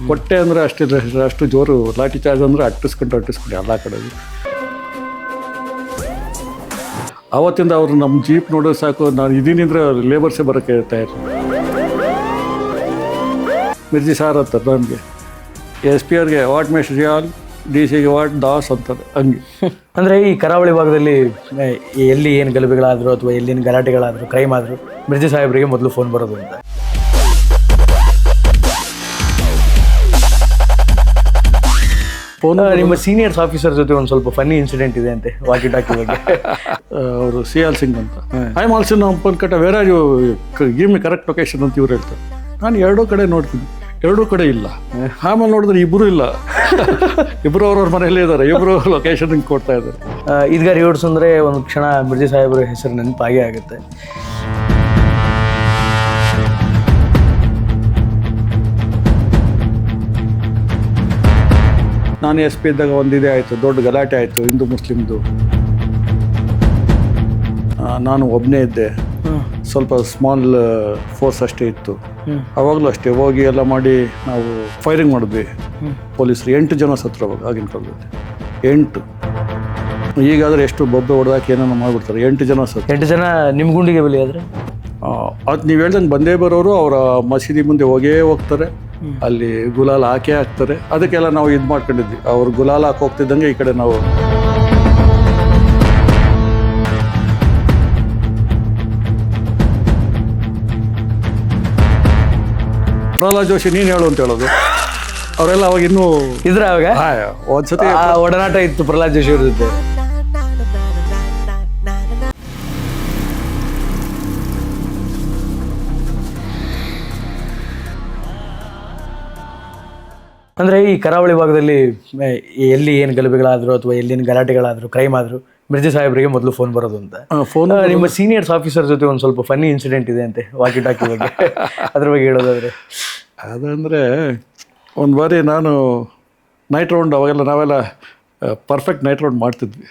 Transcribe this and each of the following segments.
ಕೊಟ್ಟೆ ಅಂದರೆ ಅಷ್ಟು ಜೋರು, ಲಾಠಿ ಚಾರ್ಜ್ ಅಂದರೆ ಅಟ್ಟಿಸ್ಕೊಂಡು ಎಲ್ಲ ಕಡೆಗೂ. ಆವತ್ತಿಂದ ಅವರು ನಮ್ಮ ಜೀಪ್ ನೋಡೋದು ಸಾಕು, ನಾನು ಇದೀನಿಂದ್ರೆ ಲೇಬರ್ಸೇ ಬರೋಕ್ಕೆ ತಯಾರು. ಮಿರ್ಜಿ ಸಾರ್ ಅಂತಾರೆ ನನಗೆ, ಎಸ್ ಪಿ ಅವ್ರಿಗೆ ವಾಟ್ ಮೆಸ್ರಿಯಾಲ್, ಡಿ ಸಿಗೆ ವಾಟ್ ದಾಸ್ ಅಂತಾರೆ ಹಂಗೆ. ಅಂದರೆ ಈ ಕರಾವಳಿ ಭಾಗದಲ್ಲಿ ಎಲ್ಲಿ ಏನು ಗಲಭೆಗಳಾದರೂ ಅಥವಾ ಎಲ್ಲಿನ ಗಲಾಟೆಗಳಾದರೂ, ಕ್ರೈಮ್ ಆದರೂ ಮಿರ್ಜಿ ಸಾಹೇಬರಿಗೆ ಮೊದಲು ಫೋನ್ ಬರೋದು ಅಂತ. ಫೋನ್ ನಿಮ್ಮ ಸೀನಿಯರ್ಸ್ ಆಫೀಸರ್ ಜೊತೆ ಒಂದು ಸ್ವಲ್ಪ ಫನ್ನಿ ಇನ್ಸಿಡೆಂಟ್ ಇದೆ ಅಂತೆ ವಾಕಿ ಟಾಕಿ ಬಗ್ಗೆ. ಅವರು ಸಿ ಆಲ್ ಸಿಂಗ್ ಅಂತ, ಐ ಆಮ್ ಆಲ್ಸೋ ನಮ್ಮ ಕಟ್ಟ where are you give me correct location ಅಂತ ಇವ್ರು ಹೇಳ್ತಾರೆ. ನಾನು ಎರಡೂ ಕಡೆ ನೋಡ್ತೀನಿ, ಎರಡೂ ಕಡೆ ಇಲ್ಲ. ಆಮೇಲೆ ನೋಡಿದ್ರೆ ಇಬ್ಬರು ಇಲ್ಲ, ಇಬ್ಬರು ಅವ್ರವ್ರ ಮನೆಯಲ್ಲೇ ಇದ್ದಾರೆ, ಇಬ್ಬರು ಲೊಕೇಶನ್ ಹಿಂಗೆ ಕೊಡ್ತಾ ಇದ್ದಾರೆ. ಈದ್ಗಾ ರಿವರ್ಸ್ ಅಂದರೆ ಒಂದು ಕ್ಷಣ ಮಿರ್ಜಿ ಸಾಹೇಬ್ರ ಹೆಸರು ನೆನಪಾಗೇ ಆಗುತ್ತೆ. ನಾನು ಎಸ್ ಪಿ ಇದ್ದಾಗ ಒಂದಿದೆ ಆಯಿತು, ದೊಡ್ಡ ಗಲಾಟೆ ಆಯಿತು ಹಿಂದೂ ಮುಸ್ಲಿಮ್ದು. ನಾನು ಒಬ್ಬನೇ ಇದ್ದೆ, ಸ್ವಲ್ಪ ಸ್ಮಾಲ್ ಫೋರ್ಸ್ ಅಷ್ಟೇ ಇತ್ತು. ಅವಾಗಲೂ ಅಷ್ಟೇ ಹೋಗಿ ಎಲ್ಲ ಮಾಡಿ ನಾವು ಫೈರಿಂಗ್ ಮಾಡಿದ್ವಿ. ಪೊಲೀಸರು 8 ಜನ ಸತ್ರು ಅವಾಗ, ಆಗಿನ ಕಾಲದಲ್ಲಿ 8. ಈಗಾದರೆ ಎಷ್ಟು ಬೊಬ್ಬೆ ಹೊಡೆದಾಕಿ ಏನೋ ಮಾಡಿಬಿಡ್ತಾರೆ. 8 ಜನ ಸತ್ರು. 8 ಜನ ನಿಮ್ಮ ಗುಂಡಿಗೆ ಬಲಿ ಆದರೆ ಅದು ನೀವು ಹೇಳ್ದಂಗೆ ಬಂದೇ ಬರೋರು ಅವರ ಮಸೀದಿ ಮುಂದೆ ಹೋಗ್ತಾರೆ, ಅಲ್ಲಿ ಗುಲಾಲ್ ಹಾಕೇ ಹಾಕ್ತಾರೆ. ಅದಕ್ಕೆಲ್ಲ ನಾವು ಇದು ಮಾಡ್ಕೊಂಡಿದ್ವಿ. ಅವ್ರು ಗುಲಾಲ್ ಹಾಕಿ ಹೋಗ್ತಿದ್ದಂಗೆ ಈ ಕಡೆ ನಾವು ಪ್ರಹ್ಲಾದ್ ಜೋಶಿ ನೀನು ಹೇಳು ಅಂತ ಹೇಳೋದು. ಅವರೆಲ್ಲ ಅವಾಗ ಇನ್ನೂ ಇದ್ರೆ ಅವಾಗ ಒಂದ್ಸತಿ ಒಡನಾಟ ಇತ್ತು ಪ್ರಹ್ಲಾದ್ ಜೋಶಿ ಅವ್ರ ಜೊತೆ. ಅಂದರೆ ಈ ಕರಾವಳಿ ಭಾಗದಲ್ಲಿ ಎಲ್ಲಿ ಏನು ಗಲಭೆಗಳಾದರೂ ಅಥವಾ ಎಲ್ಲಿನ ಗಲಾಟೆಗಳಾದರೂ, ಕ್ರೈಮ್ ಆದರೂ ಮಿರ್ಜಿ ಸಾಹೇಬ್ರಿಗೆ ಮೊದಲು ಫೋನ್ ಬರೋದು ಅಂತ. ಫೋನ್ ನಿಮ್ಮ ಸೀನಿಯರ್ಸ್ ಆಫೀಸರ್ ಜೊತೆ ಒಂದು ಸ್ವಲ್ಪ ಫನ್ನಿ ಇನ್ಸಿಡೆಂಟ್ ಇದೆ ಅಂತೆ ವಾಕಿ ಟಾಕಿ ಬಗ್ಗೆ, ಅದ್ರ ಬಗ್ಗೆ ಹೇಳೋದಾದರೆ. ಅದಂದರೆ ಒಂದು ಬಾರಿ ನಾನು ನೈಟ್ ರೌಂಡ್, ಅವಾಗೆಲ್ಲ ನಾವೆಲ್ಲ ಪರ್ಫೆಕ್ಟ್ ನೈಟ್ ರೌಂಡ್ ಮಾಡ್ತಿದ್ವಿ.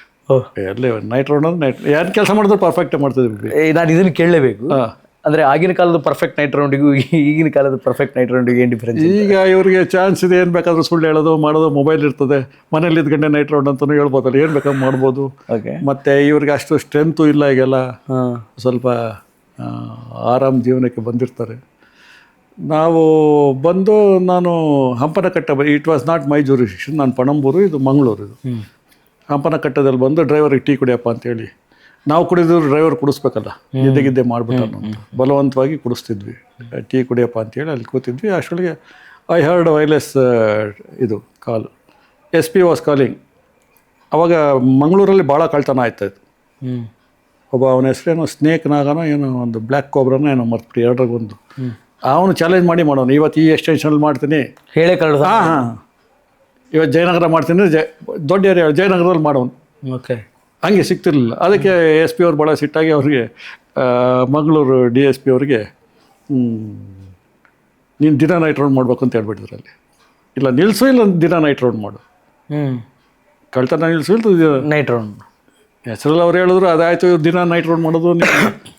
ಎಲ್ಲಿ ನೈಟ್ ರೌಂಡ್ ಅಂದ್ರೆ ಏನು ಕೆಲಸ ಮಾಡಿದ್ರು ಪರ್ಫೆಕ್ಟೇ ಮಾಡ್ತಿದ್ವಿ. ನಾನು ಇದನ್ನು ಕೇಳಲೇಬೇಕು. ಅಂದರೆ ಆಗಿನ ಕಾಲದ ಪರ್ಫೆಕ್ಟ್ ನೈಟ್ ರೌಂಡಿಗೂ ಈಗಿನ ಕಾಲದ ಪರ್ಫೆಕ್ಟ್ ನೈಟ್ ರೌಂಡಿಗೂ ಏನು ಡಿಫ್ರೆನ್ಸ್? ಈಗ ಇವ್ರಿಗೆ ಚಾನ್ಸ್ ಇದೆ, ಏನು ಬೇಕಾದರೂ ಸುಳ್ಳು ಹೇಳೋದು ಮಾಡೋದು, ಮೊಬೈಲ್ ಇರ್ತದೆ, ಮನೇಲಿ ಇದ್ಗಂಟೆ ನೈಟ್ ರೌಂಡ್ ಅಂತಲೂ ಹೇಳ್ಬೋದಲ್ಲ, ಏನು ಬೇಕಾದ್ರೂ ಮಾಡ್ಬೋದು. ಓಕೆ. ಮತ್ತು ಇವ್ರಿಗೆ ಅಷ್ಟು ಸ್ಟ್ರೆಂತು ಇಲ್ಲ ಈಗೆಲ್ಲ, ಸ್ವಲ್ಪ ಆರಾಮ್ ಜೀವನಕ್ಕೆ ಬಂದಿರ್ತಾರೆ. ನಾವು ಬಂದು ನಾನು Hampankatta, it was not my jurisdiction, ನಾನು ಪಣಂಬೂರು, ಇದು ಮಂಗಳೂರು. ಇದು ಹಂಪನಕಟ್ಟದಲ್ಲಿ ಬಂದು ಡ್ರೈವರಿಗೆ ಟೀ ಕುಡಿಯಪ್ಪ ಅಂತೇಳಿ, ನಾವು ಕುಡಿದ್ರು ಡ್ರೈವರ್ ಕುಡಿಸ್ಬೇಕಲ್ಲ, ಗಿದ್ದೆ ಮಾಡಿಬಿಟ್ಟು ಅಂತ ಬಲವಂತವಾಗಿ ಕುಡಿಸ್ತಿದ್ವಿ. ಟೀ ಕುಡಿಯಪ್ಪ ಅಂತೇಳಿ ಅಲ್ಲಿ ಕೂತಿದ್ವಿ. ಅಷ್ಟೊಳಗೆ ಐ ಹರ್ಡ್ ವೈರ್ಲೆಸ್ ಇದು ಕಾಲ್, ಎಸ್ ಪಿ ವಾಸ್ ಕಾಲಿಂಗ್. ಅವಾಗ ಮಂಗಳೂರಲ್ಲಿ ಭಾಳ ಕಳ್ತನ ಆಯ್ತಾಯಿತ್ತು. ಒಬ್ಬ ಅವನ ಹೆಸರೇನೋ ಸ್ನೇಕ್ ನಾಗನೋ ಏನೋ ಒಂದು ಬ್ಲ್ಯಾಕ್ ಕೋಬ್ರನೋ ಏನೋ ಮರ್ತ್ಬಿಟ್ಟು, ಎರಡರಿಗೊಂದು. ಅವನು ಚಾಲೆಂಜ್ ಮಾಡೋನು, ಇವತ್ತು ಈ ಎಕ್ಸ್ಟೆನ್ಷನಲ್ಲಿ ಮಾಡ್ತೀನಿ ಹೇಳೇ ಕಳ್ದ. ಹಾಂ, ಇವತ್ತು ಜಯನಗರ ಮಾಡ್ತೀನಿ, ದೊಡ್ಡ ಏರಿಯಾ ಜಯನಗರದಲ್ಲಿ ಮಾಡೋನು. ಓಕೆ. ಹಂಗೆ ಸಿಗ್ತಿರ್ಲಿಲ್ಲ. ಅದಕ್ಕೆ ಎಸ್ ಪಿ ಅವ್ರು ಭಾಳ ಸಿಟ್ಟಾಗಿ ಅವ್ರಿಗೆ, ಮಂಗಳೂರು DSP ಅವ್ರಿಗೆ, ನೀನು ದಿನ ನೈಟ್ ರೌಂಡ್ ಮಾಡ್ಬೇಕು ಅಂತ ಹೇಳ್ಬಿಟ್ಟಿದ್ರು ಅಲ್ಲಿ. ಇಲ್ಲ ನಿಲ್ಲಿಸು, ಇಲ್ಲ ದಿನ ನೈಟ್ ರೌಂಡ್ ಮಾಡು, ಕಳ್ತನ ನಿಲ್ಲಿಸು, ಇಲ್ಲ ನೈಟ್ ರೌಂಡ್ ಹೆಸರಲ್ಲಿ ಅವ್ರು ಹೇಳಿದ್ರು. ಅದಾಯಿತು, ದಿನ ನೈಟ್ ರೌಂಡ್ ಮಾಡೋದು,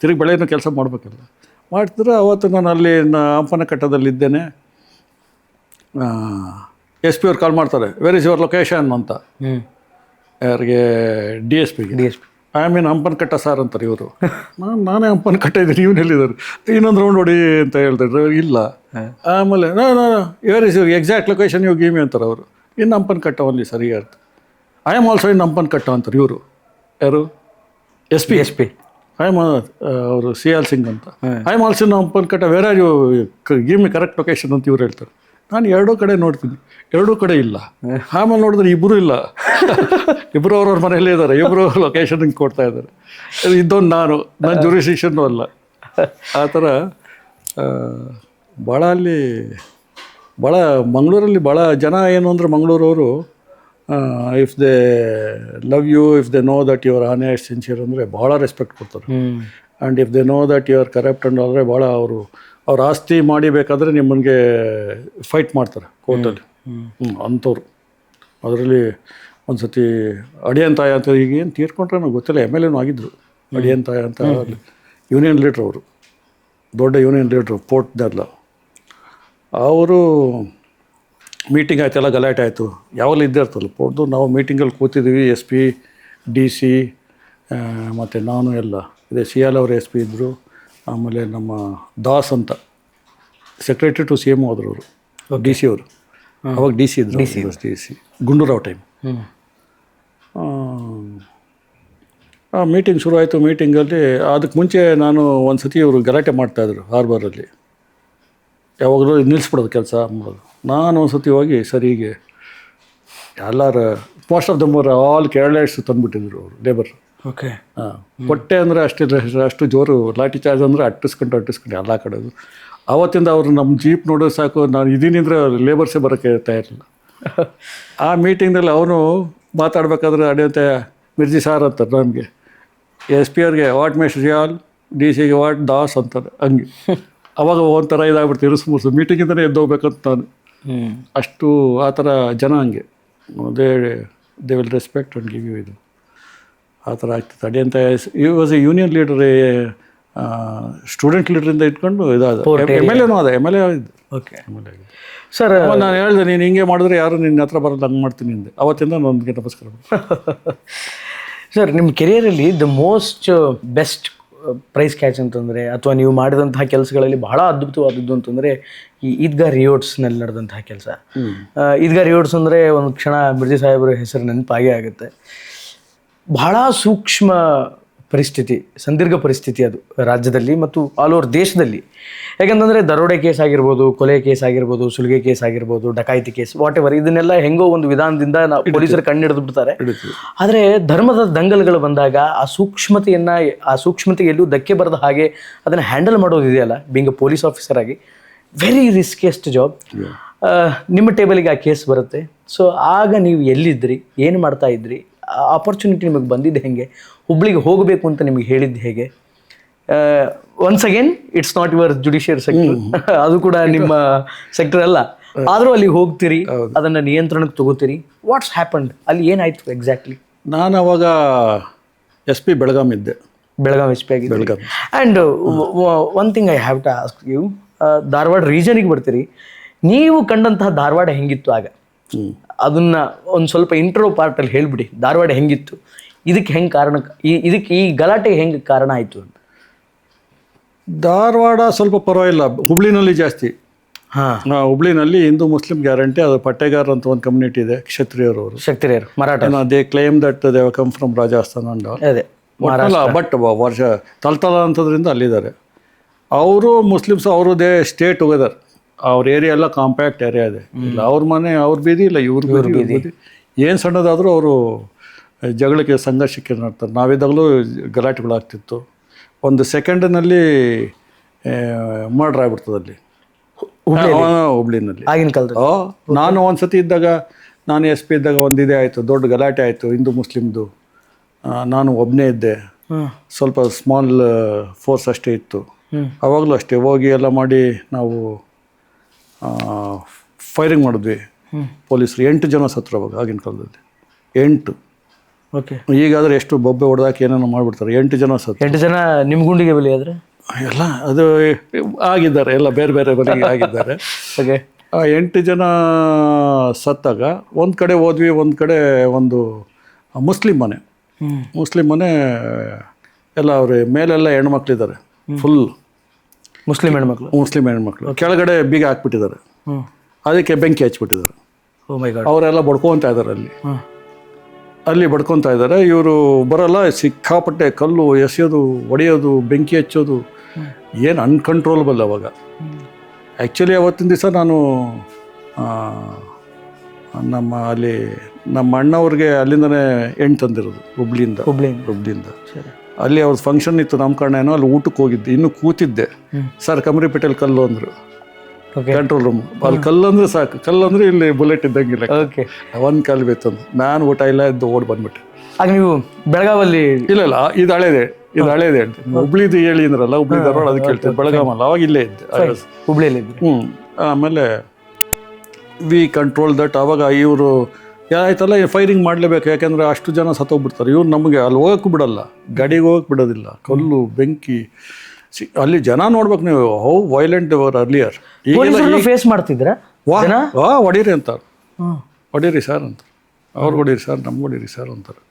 ತಿರುಗಿ ಬೆಳಗ್ಗೆ ಕೆಲಸ ಮಾಡಬೇಕಲ್ಲ ಮಾಡ್ತಿದ್ರು. ಅವತ್ತು ನಾನು ಅಲ್ಲಿ ಹಂಪನಕಟ್ಟದಲ್ಲಿದ್ದೇನೆ. ಎಸ್ ಪಿ ಅವ್ರು ಕಾಲ್ ಮಾಡ್ತಾರೆ, ವೆರ್ ಇಸ್ ಯುವರ್ ಲೊಕೇಶನ್ ಅಂತ. ಯಾರಿಗೆ? DSP. I mean Hampankatta sir ಅಂತಾರೆ ಇವರು. ನಾನೇ ಹಂಪನಕಟ್ಟ ಇದ್ದೀನಿ, ಇವನು ಎಲ್ಲಿದ್ದಾರೆ, ಇನ್ನೊಂದು ರೌಂಡ್ ಹೊಡಿ ಅಂತ ಹೇಳ್ತಾರೆ. ಇಲ್ಲ. ಆಮೇಲೆ where is your exact location you give me ಅಂತಾರೆ ಅವರು. ಇನ್ನು ಹಂಪನಕಟ್ಟ ಓನ್ಲಿ ಸರಿ ಅಂತ. I am also in Hampankatta ಅಂತಾರೆ ಇವರು. ಯಾರು? SP. ಐ ಆಮ್ ಅವರು ಸಿ ಆಲ್ ಸಿಂಗ್ ಅಂತ. I am also in Hampankatta, where are you give me correct location ಅಂತ ಇವ್ರು ಹೇಳ್ತಾರೆ. ನಾನು ಎರಡೂ ಕಡೆ ನೋಡ್ತೀನಿ, ಎರಡೂ ಕಡೆ ಇಲ್ಲ. ಆಮೇಲೆ ನೋಡಿದ್ರೆ ಇಬ್ಬರು ಇಲ್ಲ, ಇಬ್ಬರು ಅವ್ರವ್ರ ಮನೆಯಲ್ಲೇ ಇದ್ದಾರೆ, ಇಬ್ಬರು ಲೊಕೇಶನ್ ಹಿಂಗೆ ಕೊಡ್ತಾ ಇದ್ದಾರೆ. ಇದೊಂದು ನನ್ನ ಜೂರಿಸ್ಡಿಕ್ಷನ್ನು ಅಲ್ಲ. ಆ ಥರ ಭಾಳ ಅಲ್ಲಿ ಭಾಳ ಮಂಗಳೂರಲ್ಲಿ ಭಾಳ ಜನ ಏನು ಅಂದರೆ, ಮಂಗಳೂರವರು if they love you, if they know that your honest sincere ಅಂದರೆ ಭಾಳ ರೆಸ್ಪೆಕ್ಟ್ ಕೊಡ್ತಾರೆ. And if they know that your corrupt and ಅಂದರೆ ಭಾಳ ಅವ್ರ ಆಸ್ತಿ ಮಾಡಿಬೇಕಾದ್ರೆ ನಿಮ್ಮನಿಗೆ ಫೈಟ್ ಮಾಡ್ತಾರೆ ಕೋರ್ಟಲ್ಲಿ. ಅಂಥವ್ರು. ಅದರಲ್ಲಿ ಒಂದು ಸತಿ ಅಡಿಯನ್ ತಾಯ ಅಂತ, ಈಗ ಏನು ತೀರ್ಕೊಂಡ್ರೆ ನನಗೆ ಗೊತ್ತಿಲ್ಲ, MLA ಆಗಿದ್ದರು. ಅಡಿಯನ್ ತಾಯ ಅಂತ ಯೂನಿಯನ್ ಲೀಡ್ರ್, ಅವರು ದೊಡ್ಡ ಯೂನಿಯನ್ ಲೀಡ್ರು ಪೋರ್ಟ್ದಲ್ಲ. ಅವರು ಮೀಟಿಂಗ್ ಆಯ್ತೆಲ್ಲ ಗಲಾಟೆ ಆಯಿತು. ಯಾವಾಗಲೂ ಇದ್ದೇ ಇರ್ತಲ್ಲ ಪೊಡ್ದು. ನಾವು ಮೀಟಿಂಗಲ್ಲಿ ಕೂತಿದ್ದೀವಿ, ಎಸ್ ಪಿ, ಡಿ ಸಿ ಮತ್ತು ನಾನು ಎಲ್ಲ ಇದೆ. ಸಿಯಾಲ್ ಅವರು ಎಸ್ ಪಿ ಇದ್ದರು. ಆಮೇಲೆ ನಮ್ಮ ದಾಸ್ ಅಂತ ಸೆಕ್ರೆಟ್ರಿ ಟು ಸಿ ಎಮ್ ಹೋದ್ರು ಅವರು, ಡಿ ಸಿ ಅವರು. ಅವಾಗ ಡಿ ಸಿ ಇದ್ದರು, D C Gundurao time. Meeting ಶುರು ಆಯಿತು. ಮೀಟಿಂಗಲ್ಲಿ ಅದಕ್ಕೆ ಮುಂಚೆ ನಾನು ಒಂದು ಸತಿ ಇವರು ಗಲಾಟೆ ಮಾಡ್ತಾಯಿದ್ರು ಹಾರ್ಬರಲ್ಲಿ. ಯಾವಾಗಲೂ ನಿಲ್ಲಿಸ್ಬಿಡೋದು ಕೆಲಸ ಮಾಡೋದು. ನಾನು ಒಂದು ಸತಿ ಹೋಗಿ ಸರಿಗೆ ಎಲ್ಲರ most of the more all Keralites ತಂದುಬಿಟ್ಟಿದ್ರು ಅವರು ಲೇಬರ್. ಓಕೆ. ಕೊಟ್ಟೆ ಅಂದರೆ ಅಷ್ಟು ಜೋರು ಲಾಠಿ ಚಾರ್ಜ್ ಅಂದರೆ ಅಟ್ಟಿಸ್ಕೊಂಡು ಎಲ್ಲ ಕಡೆದು. ಆವತ್ತಿಂದ ಅವರು ನಮ್ಮ ಜೀಪ್ ನೋಡೋದು ಸಾಕು, ನಾನು ಇದೀನಿಂದ್ರೆ ಲೇಬರ್ಸೇ ಬರೋಕ್ಕೆ ತಯಾರಿಲ್ಲ. ಆ ಮೀಟಿಂಗ್ನಲ್ಲಿ ಅವನು ಮಾತಾಡ್ಬೇಕಾದ್ರೆ ಅಡೆಯಂತೆ ಮಿರ್ಜಿ ಸಾರ್ ಅಂತಾರೆ ನನಗೆ, ಎಸ್ ಪಿ ಅವ್ರಿಗೆ ವಾಟ್ ಮಿಸ್ಟರ್ ಸಿಯಾಲ್, ಡಿ ಸಿಗೆ ವಾಟ್ ದಾಸ್ ಅಂತಾರೆ. ಹಂಗೆ ಅವಾಗ ಒಂಥರ ಇದಾಗ್ಬಿಡ್ತು, ಇರುಸು ಮೀಟಿಂಗಿಂದಲೇ ಎದ್ದೋಗ್ಬೇಕಂತ ನಾನು. ಅಷ್ಟು ಆ ಥರ ಜನ ಹಂಗೆ they will respect and give you ಇದು ಆ ಥರ ಆಗ್ತದೆ. ಅಡಿಯಂತ ಈ was a union leader, student ಲೀಡ್ರಿಂದ ಇಟ್ಕೊಂಡು ಇದಾದ ಎಮ್ ಎಲ್ ಎನೂ ಅದ, ಎಮ್ ಎಲ್ ಎ ಇದ್ದು. Okay sir. ನಾನು ಹೇಳಿದೆ, ನೀನು ಹಿಂಗೆ ಮಾಡಿದ್ರೆ ಯಾರು ನಿನ್ನ ಹತ್ರ ಬರೋದು, ಹಂಗೆ ಮಾಡ್ತೀನಿ ಅಂದೆ. ಅವತ್ತಿಂದ ನನಗೆ ನಮಸ್ಕಾರ. ಸರ್, ನಿಮ್ಮ ಕೆರಿಯರಲ್ಲಿ the most best prize catch ಅಂತಂದರೆ, ಅಥವಾ ನೀವು ಮಾಡಿದಂತಹ ಕೆಲಸಗಳಲ್ಲಿ ಬಹಳ ಅದ್ಭುತವಾದದ್ದು ಅಂತಂದರೆ ಈ ಈದ್ಗಾ ರಿಯೋಟ್ಸ್ನಲ್ಲಿ ನಡೆದಂತಹ ಕೆಲಸ. ಈದ್ಗಾ ರಿಯೋಟ್ಸ್ ಅಂದರೆ ಒಂದು ಕ್ಷಣ ಮಿರ್ಜಿ ಸಾಹೇಬ್ರ ಹೆಸರು ನೆನಪಾಗೇ ಆಗುತ್ತೆ. ಬಹಳ ಸೂಕ್ಷ್ಮ ಪರಿಸ್ಥಿತಿ, ಸಂದಿರ್ಘ ಪರಿಸ್ಥಿತಿ ಅದು ರಾಜ್ಯದಲ್ಲಿ ಮತ್ತು ಆಲ್ ಓವರ್ ದೇಶದಲ್ಲಿ. ಯಾಕಂತಂದರೆ ದರೋಡೆ ಕೇಸ್ ಆಗಿರ್ಬೋದು, ಕೊಲೆ ಕೇಸ್ ಆಗಿರ್ಬೋದು, ಸುಲಿಗೆ ಕೇಸ್ ಆಗಿರ್ಬೋದು, ಡಕಾಯಿತಿ ಕೇಸ್, ವಾಟ್ ಎವರ್, ಇದನ್ನೆಲ್ಲ ಹೆಂಗೋ ಒಂದು ವಿಧಾನದಿಂದ ಪೊಲೀಸರು ಕಂಡು ಬಿಡ್ತಾರೆ. ಆದರೆ ಧರ್ಮದ ದಂಗಲ್ಗಳು ಬಂದಾಗ ಆ ಸೂಕ್ಷ್ಮತೆಗೆ ಎಲ್ಲೂ ಧಕ್ಕೆ ಬರದ ಹಾಗೆ ಅದನ್ನು ಹ್ಯಾಂಡಲ್ ಮಾಡೋದಿದೆಯಲ್ಲ, ಬೀಂಗ್ ಅ ಪೊಲೀಸ್ ಆಫೀಸರ್ ಆಗಿ, ವೆರಿ ರಿಸ್ಕಿಯೆಸ್ಟ್ ಜಾಬ್. ನಿಮ್ಮ ಟೇಬಲಿಗೆ ಆ ಕೇಸ್ ಬರುತ್ತೆ. ಸೊ ಆಗ ನೀವು ಎಲ್ಲಿದ್ರಿ, ಏನು ಮಾಡ್ತಾ ಇದ್ರಿ, ಆಪರ್ಚುನಿಟಿ ನಿಮಗೆ ಬಂದಿದ್ದು ಹೇಗೆ, ಹುಬ್ಳಿಗೆ ಹೋಗಬೇಕು ಅಂತ ನಿಮಗೆ ಹೇಳಿದ್ದು ಹೇಗೆ? Once again it's not your judiciary sector, ಅದು ಕೂಡ ನಿಮ್ಮ ಸೆಕ್ಟರ್ ಅಲ್ಲ, ಆದರೂ ಅಲ್ಲಿ ಹೋಗ್ತೀರಿ, ಅದನ್ನು ನಿಯಂತ್ರಣಕ್ಕೆ ತಗೋತೀರಿ. ವಾಟ್ಸ್ ಹ್ಯಾಪನ್ಡ್ ಅಲ್ಲಿ, ಏನಾಯ್ತು ಎಕ್ಸಾಕ್ಟ್ಲಿ? ನಾನು ಅವಾಗ ಎಸ್ ಪಿ ಬೆಳಗಾಂ ಇದ್ದೆ, ಬೆಳಗಾಂ ಎಸ್ ಪಿ ಆಗಿ. Belgaum. And one thing I have to ask you, Dharwad ರೀಜನಿಗೆ ಬರ್ತೀರಿ, ನೀವು ಕಂಡಂತಹ ಧಾರವಾಡ ಹೆಂಗಿತ್ತು ಆಗ? ಅದನ್ನ ಒಂದು ಸ್ವಲ್ಪ ಇಂಟ್ರೋ ಪಾರ್ಟಲ್ಲಿ ಹೇಳಿಬಿಡಿ. ಧಾರವಾಡ ಹೆಂಗಿತ್ತು, ಇದಕ್ಕೆ ಹೆಂಗೆ ಕಾರಣ, ಈ ಗಲಾಟೆ ಹೆಂಗೆ ಕಾರಣ ಆಯಿತು ಅಂತ? ಧಾರವಾಡ ಸ್ವಲ್ಪ ಪರವಾಗಿಲ್ಲ, ಹುಬ್ಳಿನಲ್ಲಿ ಜಾಸ್ತಿ. ಹುಬ್ಳಿನಲ್ಲಿ ಹಿಂದೂ ಮುಸ್ಲಿಂ ಗ್ಯಾರಂಟಿ, ಅದು ಪಟ್ಟೆಗಾರ್ ಅಂತ ಒಂದು ಕಮ್ಯುನಿಟಿ ಇದೆ, ಕ್ಷತ್ರಿಯರು, Maratha. They claim that they come from Rajasthan and ಅದೇ, ಬಟ್ ವರ್ಷ ತಲ್ತಲ ಅಂತದ್ರಿಂದ ಅಲ್ಲಿದ್ದಾರೆ ಅವರು. ಮುಸ್ಲಿಮ್ಸ್ ಅವರು ದೇ ಸ್ಟೇ ಟುಗೆದರ್. ಅವ್ರ ಏರಿಯಾ ಎಲ್ಲ ಕಾಂಪ್ಯಾಕ್ಟ್ ಏರಿಯಾ ಇದೆ. ಇಲ್ಲ ಅವ್ರ ಮನೆ ಅವ್ರ ಬೀದಿ, ಇಲ್ಲ ಇವ್ರ ಬೀದಿ. ಏನು ಸಣ್ಣದಾದರೂ ಅವರು ಜಗಳಕ್ಕೆ, ಸಂಘರ್ಷಕ್ಕೆ ನೋಡ್ತಾರೆ. ನಾವಿದ್ದಾಗಲೂ ಗಲಾಟೆಗಳಾಗ್ತಿತ್ತು. ಒಂದು ಸೆಕೆಂಡ್ನಲ್ಲಿ ಮರ್ಡರ್ ಆಗ್ಬಿಡ್ತದೆ ಅಲ್ಲಿ ಹುಬ್ಳಿನಲ್ಲಿ ಆಗಿನ ಕಾಲದಲ್ಲಿ. ನಾನು ಒಂದು ಸತಿ ಇದ್ದಾಗ, ನಾನು ಎಸ್ ಪಿ ಇದ್ದಾಗ ಒಂದು ಇದೇ ಆಯಿತು, ದೊಡ್ಡ ಗಲಾಟೆ ಆಯಿತು ಹಿಂದೂ ಮುಸ್ಲಿಮ್ದು. ನಾನು ಒಬ್ಬನೇ ಇದ್ದೆ, ಸ್ವಲ್ಪ ಸ್ಮಾಲ್ ಫೋರ್ಸ್ ಅಷ್ಟೇ ಇತ್ತು. ಅವಾಗಲೂ ಅಷ್ಟೇ ಹೋಗಿ ಎಲ್ಲ ಮಾಡಿ ನಾವು ಫೈರಿಂಗ್ ಮಾಡಿದ್ವಿ. ಪೊಲೀಸರು 8 ಜನ ಸತ್ರು ಅವಾಗ, ಆಗಿನ ಕಾಲದಲ್ಲಿ 8. ಓಕೆ. ಈಗಾದರೆ ಎಷ್ಟು ಬೊಬ್ಬೆ ಹೊಡೆದಾಕಿ ಏನೇನೋ ಮಾಡಿಬಿಡ್ತಾರೆ. 8 ಜನ ಸತ್ತು. 8 ಜನ ನಿಮ್ಮ ಗುಂಡಿಗೆ ಬಲಿ ಆದರೆ ಎಲ್ಲ ಅದು ಆಗಿದ್ದಾರೆ, ಎಲ್ಲ ಬೇರೆ ಬೇರೆ ಬಲಿಗೆ ಆಗಿದ್ದಾರೆ. ಓಕೆ. 8 ಜನ ಸತ್ತಾಗ ಒಂದು ಕಡೆ ಹೋದ್ವಿ, ಒಂದು ಕಡೆ ಒಂದು ಮುಸ್ಲಿಂ ಮನೆ ಎಲ್ಲ ಅವ್ರ ಮೇಲೆಲ್ಲ ಹೆಣ್ಮಕ್ಳಿದ್ದಾರೆ, ಫುಲ್ ಮುಸ್ಲಿಂ ಹೆಣ್ಮಕ್ಳು. ಕೆಳಗಡೆ ಬೀಗ ಹಾಕ್ಬಿಟ್ಟಿದ್ದಾರೆ, ಅದಕ್ಕೆ ಬೆಂಕಿ ಹಚ್ಬಿಟ್ಟಿದ್ದಾರೆ. ಅವರೆಲ್ಲ ಬಡ್ಕೊತಾ ಇದ್ದಾರೆ, ಅಲ್ಲಿ ಬಡ್ಕೊತಾ ಇದ್ದಾರೆ. ಇವರು ಬರಲ್ಲ, ಸಿಕ್ಕಾಪಟ್ಟೆ ಕಲ್ಲು ಎಸೆಯೋದು, ಹೊಡೆಯೋದು, ಬೆಂಕಿ ಹಚ್ಚೋದು, ಏನು ಅನ್ಕಂಟ್ರೋಲಬಲ್ ಅವಾಗ. ಆ್ಯಕ್ಚುಲಿ ಅವತ್ತಿನ ದಿವಸ ನಾನು ನಮ್ಮ ಅಣ್ಣವ್ರಿಗೆ ಅಲ್ಲಿಂದನೇ ಹೆಣ್ಣು ತಂದಿರೋದು, ಹುಬ್ಳಿಯಿಂದ. ಅಲ್ಲಿ ಅವ್ರದ್ದು ಫಂಕ್ಷನ್ ಇತ್ತು, ನಾಮಕರಣ ಏನೋ, ಅಲ್ಲಿ ಊಟಕ್ಕೆ ಹೋಗಿದ್ದೆ. ಇನ್ನೂ ಕೂತಿದ್ದೆ, ಸರ್ ಕಮರಿಪೇಟೆಲ್ ಕಲ್ಲು ಅಂದರು, ಕಂಟ್ರೋಲ್ ರೂಮ್. ಅಲ್ಲಿ ಕಲ್ಲಂದ್ರೆ ಸಾಕು, ಕಲ್ಲಂದ್ರೆ ಇಲ್ಲಿ ಬುಲೆಟ್ ಇದ್ದಂಗಿಲ್ಲ. ಒಂದು ಕಲ್ಲು ಬೇತಂದು ನಾನು ಊಟ ಇಲ್ಲ ಎದ್ದು ಓಡಿ ಬಂದ್ಬಿಟ್ಟೆ. ಆಗ ನೀವು ಬೆಳಗಾವಲ್ಲಿ? ಇಲ್ಲ, ಇದು ಹಳೇದೆ ಹುಬ್ಳಿದು ಹೇಳಿ ಅಂದ್ರಲ್ಲ, ಹುಬ್ಳಿ ಧಾರವಾಡ, ಅದಕ್ಕೆ ಹೇಳ್ತೀನಿ. ಬೆಳಗಾವಲ್ಲ, ಅವಾಗ ಇಲ್ಲೇ ಇದ್ದೆ, ಹುಬ್ಳಿಯಲ್ಲಿ. ಆಮೇಲೆ ವಿ ಕಂಟ್ರೋಲ್ ದಟ್. ಆವಾಗ ಇವರು ಆಯ್ತಲ್ಲ, ಫೈರಿಂಗ್ ಮಾಡಲೇಬೇಕು, ಯಾಕೆಂದರೆ ಅಷ್ಟು ಜನ ಸತ್ತೋಗ್ಬಿಡ್ತಾರೆ. ಇವ್ರು ನಮಗೆ ಅಲ್ಲಿ ಹೋಗೋಕ್ಕೂ ಬಿಡಲ್ಲ, ಗಾಡಿಗೆ ಹೋಗಕ್ಕೆ ಬಿಡೋದಿಲ್ಲ, ಕಲ್ಲು ಬೆಂಕಿ. ಅಲ್ಲಿ ಜನ ನೋಡ್ಬೇಕು ನೀವು, ಹೌ ವೈಲೆಂಟ್ ಅವರ್ ಅರ್ಲಿಯರ್. ಫೇಸ್ ಮಾಡ್ತಿದ್ರ ಹೊಡೀರಿ ಅಂತಾರೆ, ಹೊಡೀರಿ ಸರ್ ಅಂತಾರೆ, ಅವ್ರಿಗೆ ಹೊಡೀರಿ ಸರ್, ನಮ್ಗೆ ಹೊಡೀರಿ ಸರ್ ಅಂತಾರೆ.